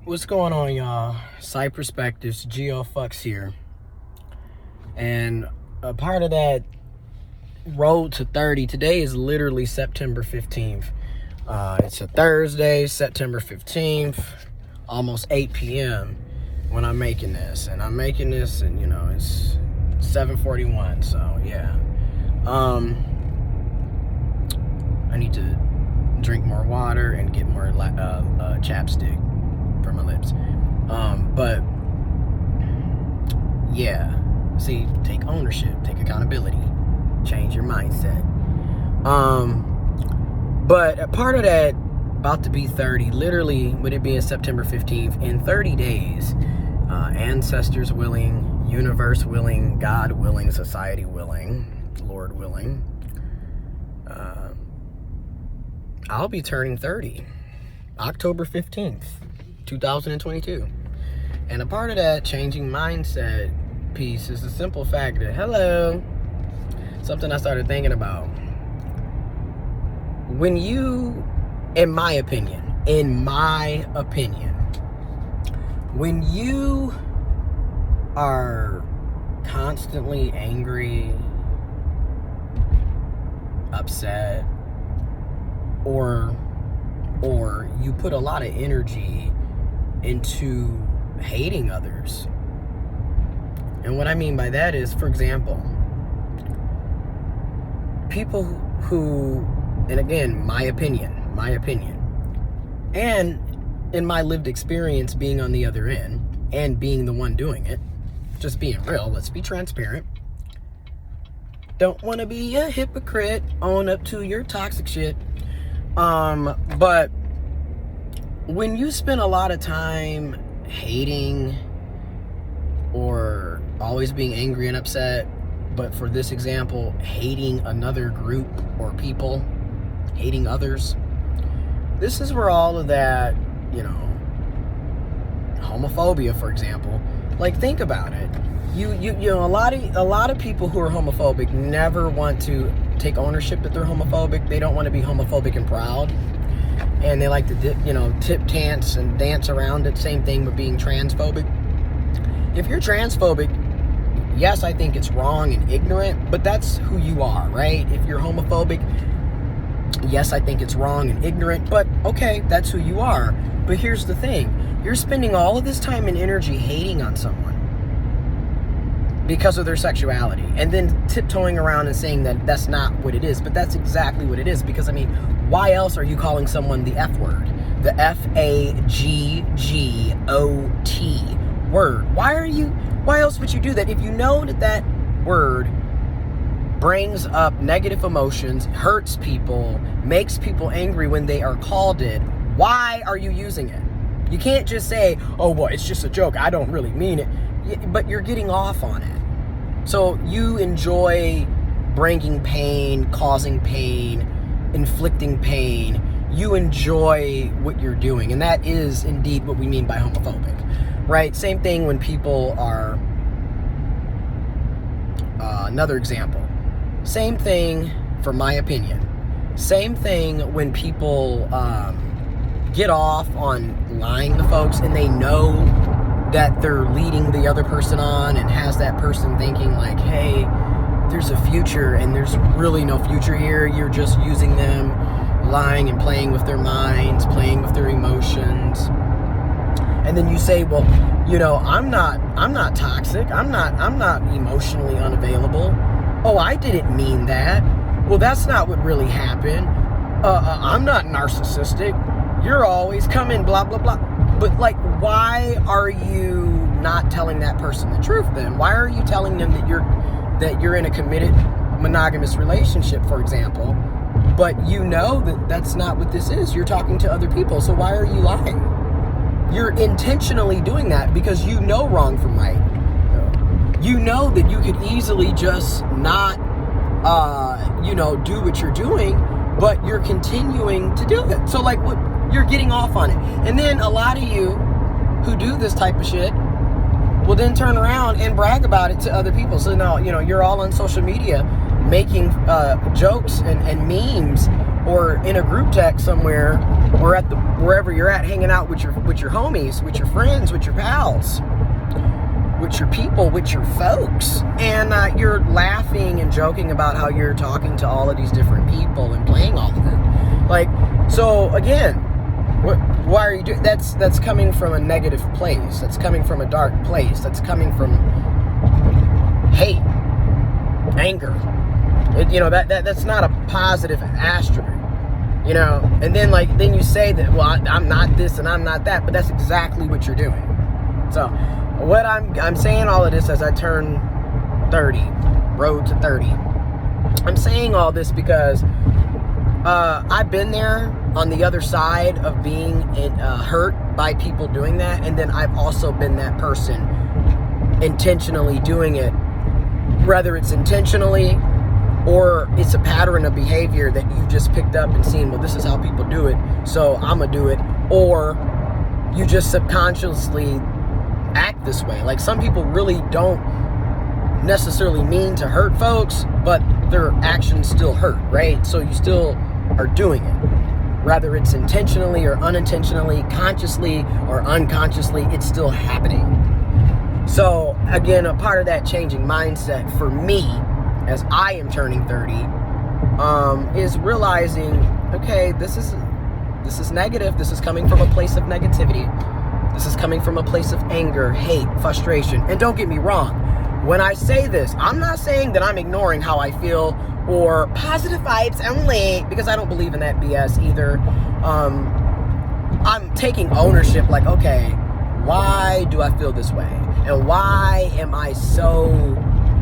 What's going on, y'all? Side Perspectives, GeoFucks here. And a part of that road to 30, today is literally September 15th. It's a Thursday, September 15th, almost 8 p.m. when I'm making this. And I'm making this, and it's 7:41, so yeah. I need to drink more water and get more chapstick for my lips. But yeah, see, take ownership, take accountability, change your mindset. But a part of that, about to be 30, literally, with it being September 15th, in 30 days, ancestors willing, universe willing, God willing, society willing, Lord willing, I'll be turning 30, October 15th. 2022. And a part of that changing mindset piece is the simple fact that, something I started thinking about. When you, in my opinion, when you are constantly angry, upset, or you put a lot of energy into hating others. And what I mean by that is, for example, people who, and again, my opinion, and in my lived experience being on the other end and being the one doing it, just being real, let's be transparent. Don't want to be a hypocrite, own up to your toxic shit. But when you spend a lot of time hating or always being angry and upset, but for this example, hating another group or people, hating others, this is where all of that, homophobia, for example, like, think about it. A lot of people who are homophobic never want to take ownership that they're homophobic. They don't want to be homophobic and proud. And they like to tip dance and dance around it. Same thing with being transphobic. If you're transphobic, yes, I think it's wrong and ignorant, but that's who you are, right? If you're homophobic, yes, I think it's wrong and ignorant, but okay, that's who you are. But here's the thing. You're spending all of this time and energy hating on someone because of their sexuality, and then tiptoeing around and saying that that's not what it is, but that's exactly what it is. Because why else are you calling someone the F word, the F-A-G-G-O-T word? Why else would you do that? If you know that word brings up negative emotions, hurts people, makes people angry when they are called it, why are you using it? You can't just say, oh, well, it's just a joke, I don't really mean it. But you're getting off on it. So you enjoy bringing pain, causing pain, inflicting pain. You enjoy what you're doing. And that is indeed what we mean by homophobic, right? Same thing when people are, another example. Same thing, for my opinion. Same thing when people get off on lying to folks and they know that they're leading the other person on, and has that person thinking like, hey, there's a future, and there's really no future here. You're just using them, lying and playing with their minds, playing with their emotions. And then you say, well, I'm not toxic. I'm not emotionally unavailable. Oh, I didn't mean that. Well, that's not what really happened. I'm not narcissistic. You're always coming, blah, blah, blah. But why are you not telling that person the truth then? Why are you telling them that you're in a committed monogamous relationship, for example, but that's not what this is? You're talking to other people, so why are you lying? You're intentionally doing that because you know wrong from right. You know that you could easily just not, do what you're doing, but you're continuing to do it. So what? You're getting off on it. And then a lot of you who do this type of shit will then turn around and brag about it to other people. So now, you're all on social media making jokes and memes or in a group text somewhere, or at wherever you're at, hanging out with your homies, with your friends, with your pals, with your people, with your folks, and you're laughing and joking about how you're talking to all of these different people and playing all of them. Like, so again, why are you doing? That's coming from a negative place. That's coming from a dark place. That's coming from hate, anger. That's not a positive attribute. And then you say that, well, I'm not this and I'm not that, but that's exactly what you're doing. So what I'm saying all of this as I turn 30, road to 30. I'm saying all this because I've been there on the other side of being hurt by people doing that, and then I've also been that person intentionally doing it, whether it's intentionally or it's a pattern of behavior that you just picked up and seen, well, this is how people do it, so I'm gonna do it, or you just subconsciously act this way. Like, some people really don't necessarily mean to hurt folks, but their actions still hurt, right? So you still are doing it. Whether it's intentionally or unintentionally, consciously or unconsciously, it's still happening. So again, a part of that changing mindset for me, as I am turning 30, is realizing, okay, this is negative. This is coming from a place of negativity. This is coming from a place of anger, hate, frustration. And don't get me wrong, when I say this, I'm not saying that I'm ignoring how I feel or positive vibes only, because I don't believe in that BS either. I'm taking ownership, like, okay, why do I feel this way? And why am I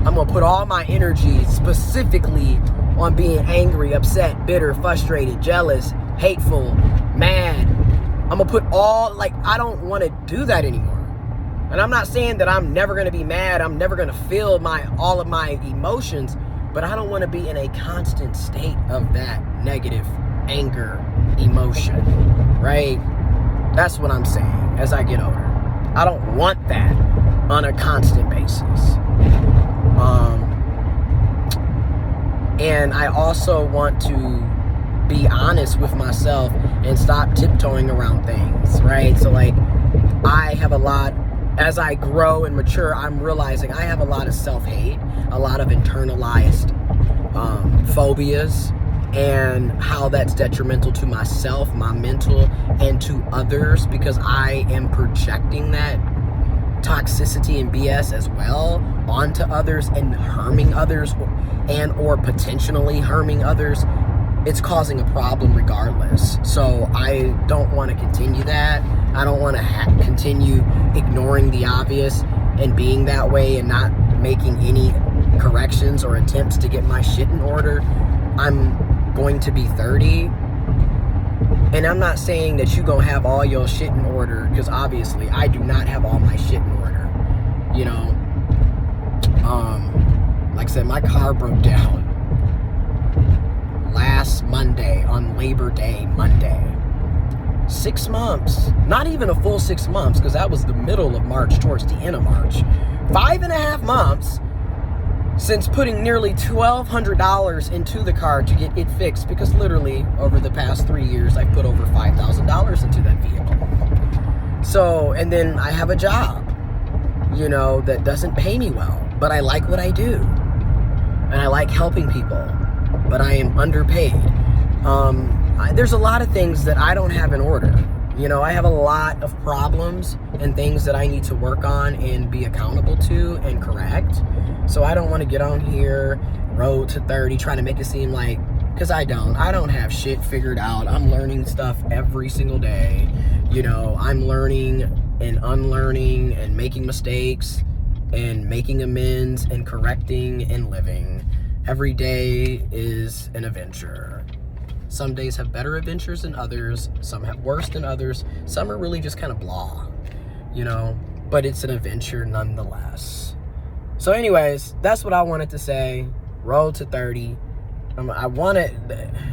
I'm gonna put all my energy specifically on being angry, upset, bitter, frustrated, jealous, hateful, mad. I'm gonna put I don't want to do that anymore. And I'm not saying that I'm never gonna be mad, I'm never gonna feel all of my emotions, but I don't want to be in a constant state of that negative anger emotion, right? That's what I'm saying as I get older. I don't want that on a constant basis. And I also want to be honest with myself and stop tiptoeing around things, right? So I have a lot, as I grow and mature, I'm realizing I have a lot of self-hate, a lot of internalized phobias, and how that's detrimental to myself, my mental, and to others, because I am projecting that toxicity and BS as well onto others and harming others, or potentially harming others. It's causing a problem regardless. So I don't want to continue that. I don't want to continue ignoring the obvious and being that way and not making any corrections or attempts to get my shit in order. I'm going to be 30, and I'm not saying that you're going to have all your shit in order, because obviously I do not have all my shit in order, like I said, my car broke down last Monday, on Labor Day Monday. 6 months, not even a full 6 months, because that was the middle of March, towards the end of March. 5.5 months since putting nearly $1,200 into the car to get it fixed, because literally over the past 3 years I've put over $5,000 into that vehicle. So, and then I have a job, that doesn't pay me well, but I like what I do, and I like helping people, but I am underpaid. There's a lot of things that I don't have in order. I have a lot of problems and things that I need to work on and be accountable to and correct. So I don't want to get on here, road to 30, trying to make it seem like, because I don't have shit figured out. I'm learning stuff every single day. I'm learning and unlearning and making mistakes and making amends and correcting and living. Every day is an adventure. Some days have better adventures than others. Some have worse than others. Some are really just kind of blah, but it's an adventure nonetheless. So anyways, that's what I wanted to say. Road to 30. I wanted,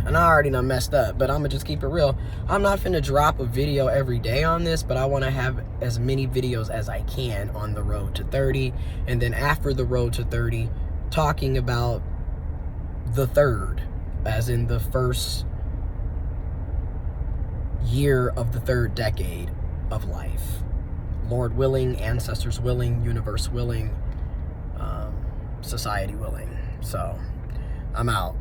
and I already done messed up, but I'm gonna just keep it real. I'm not finna drop a video every day on this, but I want to have as many videos as I can on the road to 30, and then after the road to 30, talking about the third, as in the first year of the 3rd decade of life. Lord willing, ancestors willing, universe willing, society willing. So, I'm out.